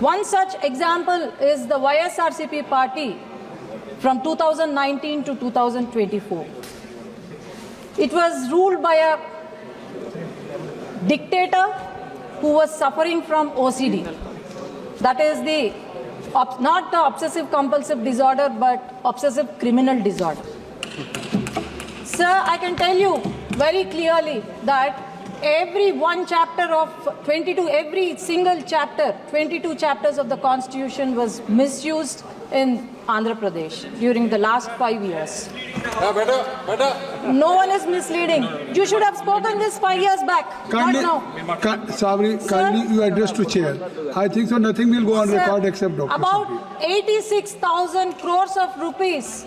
One such example is the YSRCP party from 2019 to 2024. It was ruled by a dictator who was suffering from OCD. That is not the obsessive compulsive disorder, but obsessive criminal disorder. Sir, I can tell you very clearly that every one chapter of 22, every single chapter, 22 chapters of the Constitution was misused in Andhra Pradesh during the last 5 years. No one is misleading. You should have spoken this 5 years back, Kindly, not now. kindly you address to chair. I think so nothing will go on Sir, record except Dr. about 86,000 crores of rupees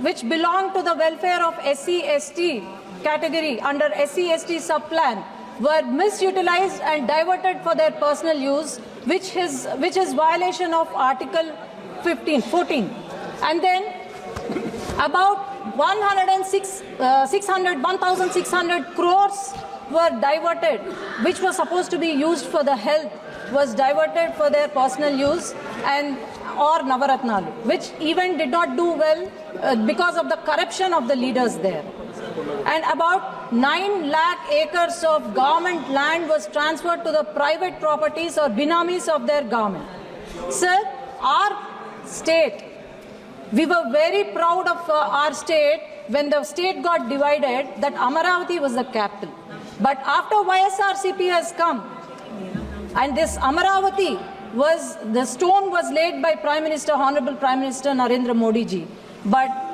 which belong to the welfare of SC/ST category under SC/ST sub-plan were misutilized and diverted for their personal use, which is violation of Article 14. And then about 1,600 crores were diverted, which was supposed to be used for the health, was diverted for their personal use or Navaratnalu, which even did not do well because of the corruption of the leaders there. And about 9 lakh acres of government land was transferred to the private properties or binamis of their government. Sir, our state, we were very proud of our state when the state got divided, that Amaravati was the capital. But after YSRCP has come, and this Amaravati the stone was laid by Honorable Prime Minister Narendra Modi ji.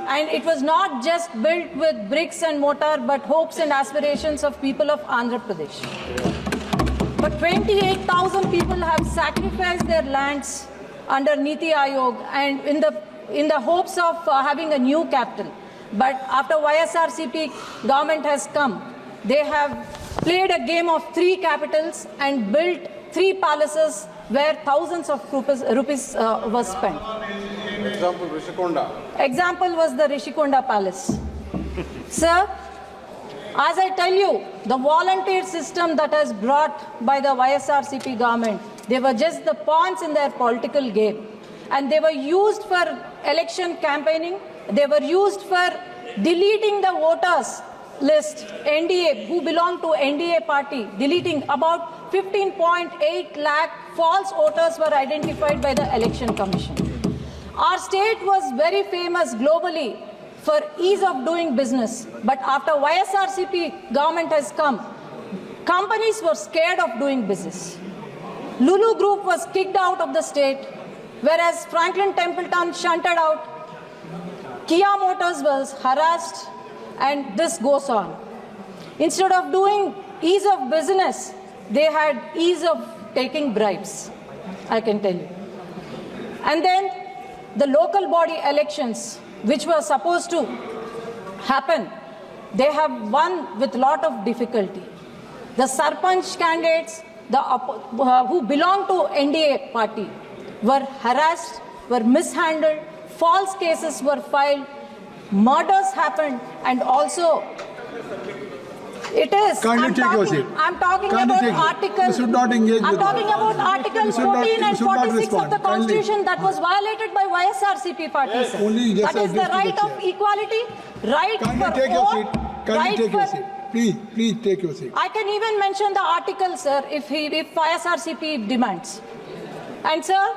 And it was not just built with bricks and mortar, but hopes and aspirations of people of Andhra Pradesh. But 28,000 people have sacrificed their lands under Niti Aayog and in the hopes of having a new capital. But after YSRCP government has come, they have played a game of 3 capitals and built 3 palaces where thousands of rupees was spent. Example, Rishikonda. Example was the Rishikonda Palace. Sir, as I tell you, the volunteer system that has brought by the YSRCP government, they were just the pawns in their political game. And they were used for election campaigning. They were used for deleting the voters list, NDA, who belong to NDA party, deleting about 15.8 lakh false voters were identified by the Election Commission. Our state was very famous globally for ease of doing business. But after YSRCP government has come, companies were scared of doing business. Lulu Group was kicked out of the state, whereas Franklin Templeton shunted out. Kia Motors was harassed, and this goes on. Instead of doing ease of business, they had ease of taking bribes, I can tell you. And then the local body elections, which were supposed to happen, they have won with a lot of difficulty. The Sarpanch candidates who belong to NDA party were harassed, were mishandled, false cases were filed, murders happened, and also it is. Kindly take your seat. I'm talking about Article. You should not engage I'm with talking about Article 14 and 46 of the Constitution Kindly. that was violated by YSRCP party. Sir. Only just That is the address to right the of equality, right Kindly for take your vote, seat. Kindly right take your for. seat. Please take your seat. I can even mention the article, sir, if YSRCP demands. And sir,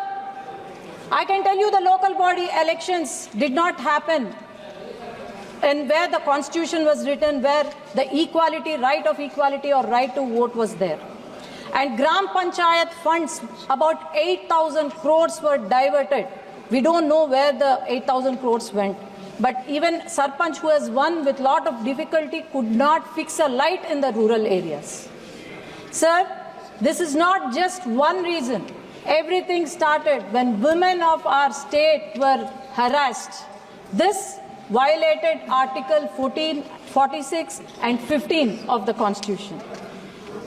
I can tell you the local body elections did not happen and where the Constitution was written, where the equality, right of equality or right to vote was there. And Gram Panchayat funds, about 8,000 crores were diverted. We don't know where the 8,000 crores went. But even Sarpanch, who has won with lot of difficulty, could not fix a light in the rural areas. Sir, this is not just one reason. Everything started when women of our state were harassed. This violated Article 14, 46 and 15 of the Constitution.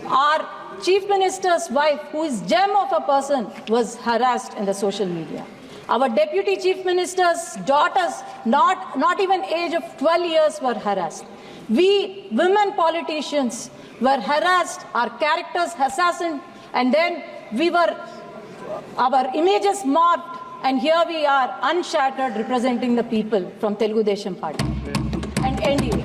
Our Chief Minister's wife, who is gem of a person, was harassed in the social media. Our Deputy Chief Minister's daughters, not even age of 12 years, were harassed. We women politicians were harassed, our characters assassinated, and then we were our images morphed, and here we are unshattered representing the people from Telugu Desam Party and NDA.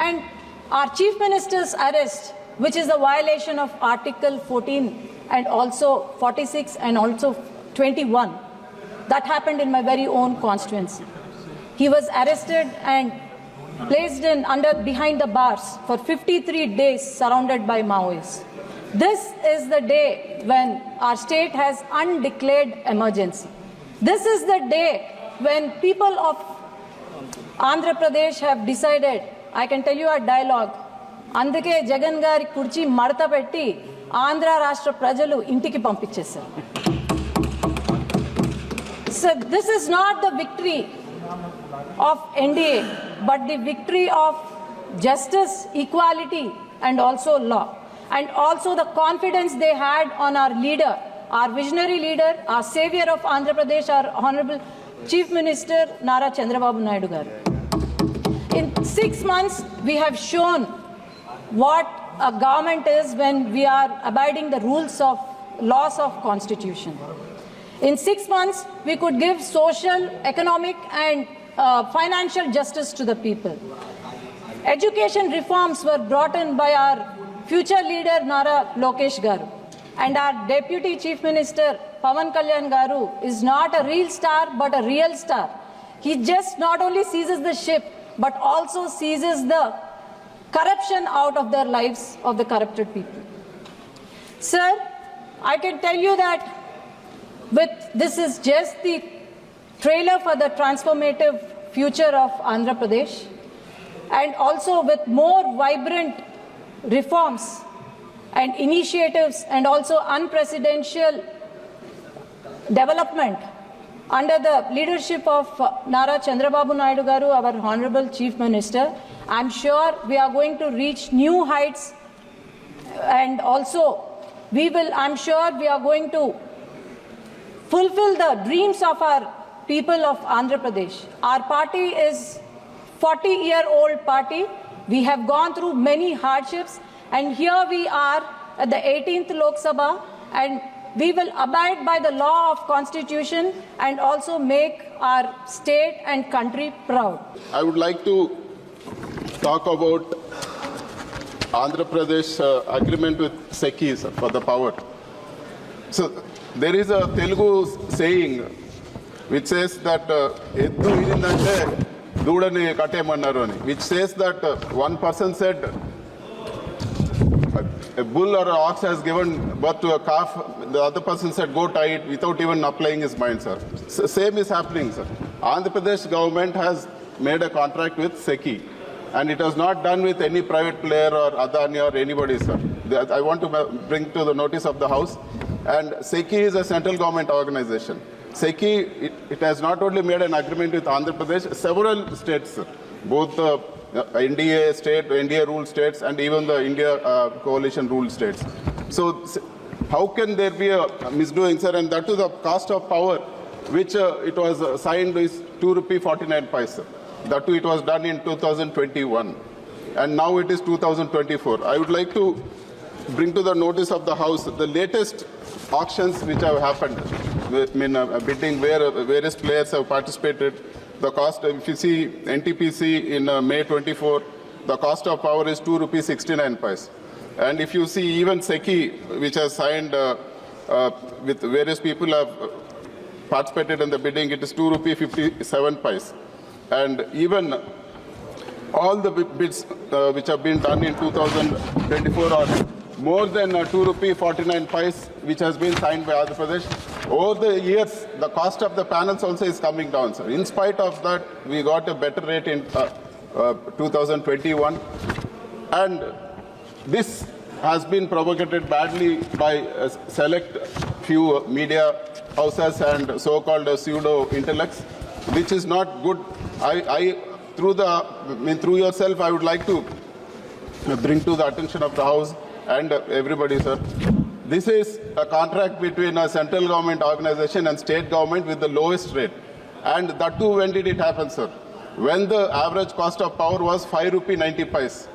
And our Chief Minister's arrest, which is a violation of Article 14 and also 46 and also 21, that happened in my very own constituency. He was arrested and placed in behind the bars for 53 days surrounded by Maoists. This is the day when our state has undeclared emergency. This is the day when people of Andhra Pradesh have decided, I can tell you a dialogue, అందుకే జగన్ గారి కుర్చీ మడత పెట్టి ఆంధ్ర రాష్ట్ర ప్రజలు ఇంటికి పంపించేశారు. So this is not the victory of NDA, but the victory of justice, equality, and also law. And also the confidence they had on our leader, our visionary leader, our savior of Andhra Pradesh, our Honorable Chief Minister Nara Chandrababu Naidu garu. In 6 months, we have shown what a government is when we are abiding the rules of laws of constitution. In 6 months, we could give social, economic, and financial justice to the people. Education reforms were brought in by our future leader Nara Lokesh Garu, and our Deputy Chief Minister Pawan Kalyan Garu is not a real star but a real star. He just not only seizes the ship but also seizes the corruption out of their lives of the corrupted people. Sir, I can tell you that this is just the trailer for the transformative future of Andhra Pradesh, and also with more vibrant reforms and initiatives and also unprecedented development under the leadership of Nara Chandrababu Naidu Garu, our Honorable Chief Minister. I'm sure we are going to reach new heights, and also I'm sure we are going to fulfill the dreams of our people of Andhra Pradesh. Our party is 40-year-old party. We have gone through many hardships, and here we are at the 18th Lok Sabha, and we will abide by the law of constitution and also make our state and country proud. I would like to talk about Andhra Pradesh agreement with SECI for the power. So there is a Telugu saying which says that eddu irindante doodani kattemannaru ani, which says that one person said a bull or an ox has given birth to a calf, the other person said go tie it without even applying his mind, sir. Same is happening, sir. Andhra Pradesh government has made a contract with SECI, and it was not done with any private player or Adani or anybody, sir. I want to bring to the notice of the House, and SECI is a central government organization. SECI, it has not only made an agreement with Andhra Pradesh, several states, sir, both the NDA ruled states and even the India coalition ruled states. So how can there be a misdoing, sir? And that to the cost of power, which it was signed is ₹2.49, sir. That too, it was done in 2021, and now it is 2024. I would like to bring to the notice of the House the latest auctions which have happened. Bidding where various players have participated. The cost, if you see NTPC in May 24, the cost of power is ₹2.69. And if you see even SECI, which has signed with various people have participated in the bidding, it is ₹2.57. And even all the bids which have been done in 2024 are more than ₹2.49, which has been signed by Andhra Pradesh. Over the years, the cost of the panels also is coming down, sir. In spite of that, we got a better rate in 2021. And this has been propagated badly by a select few media houses and so-called pseudo intellects, which is not good. Through yourself, I would like to bring to the attention of the House and everybody, sir. This is a contract between a central government organization and state government with the lowest rate. And that too, when did it happen, sir? When the average cost of power was ₹5.90.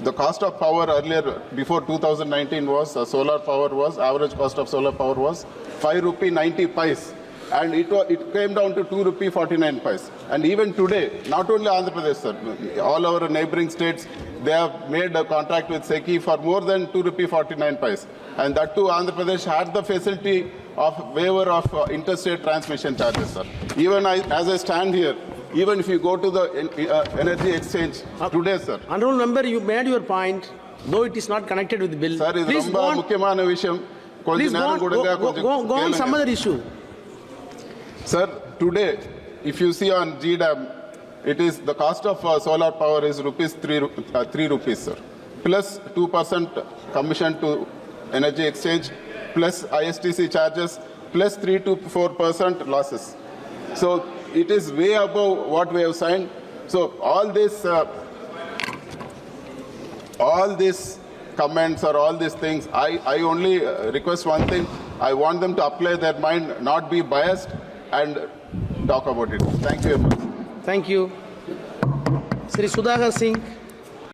The cost of power earlier, before 2019 was, solar power was, average cost of solar power was 5 rupee 90 paise. And it came down to 2 rupee 49 paise. And even today, not only Andhra Pradesh, sir, all our neighboring states, they have made a contract with SECI for more than 2 rupee 49 paise. And that too, Andhra Pradesh had the facility of waiver of interstate transmission charges, sir. Even as I stand here, even if you go to the energy exchange today, sir. Honorable member, you made your point, though it is not connected with the bill. Sir, Please இது go ரொம்ப on, முக்கியமான விஷயம். கொஞ்ச please go நேரம் on, கொடுங்க, go on some other issue. Sir, today, if you see on GDAM, it is the cost of solar power is three rupees, sir. Plus 2% commission to energy exchange, plus ISTC charges, plus 3 to 4% losses. So it is way above what we have signed. So all these comments or all these things, I only request one thing. I want them to apply their mind, not be biased, and talk about it. Thank you very much. Thank you. Sri Sudhakar Singh.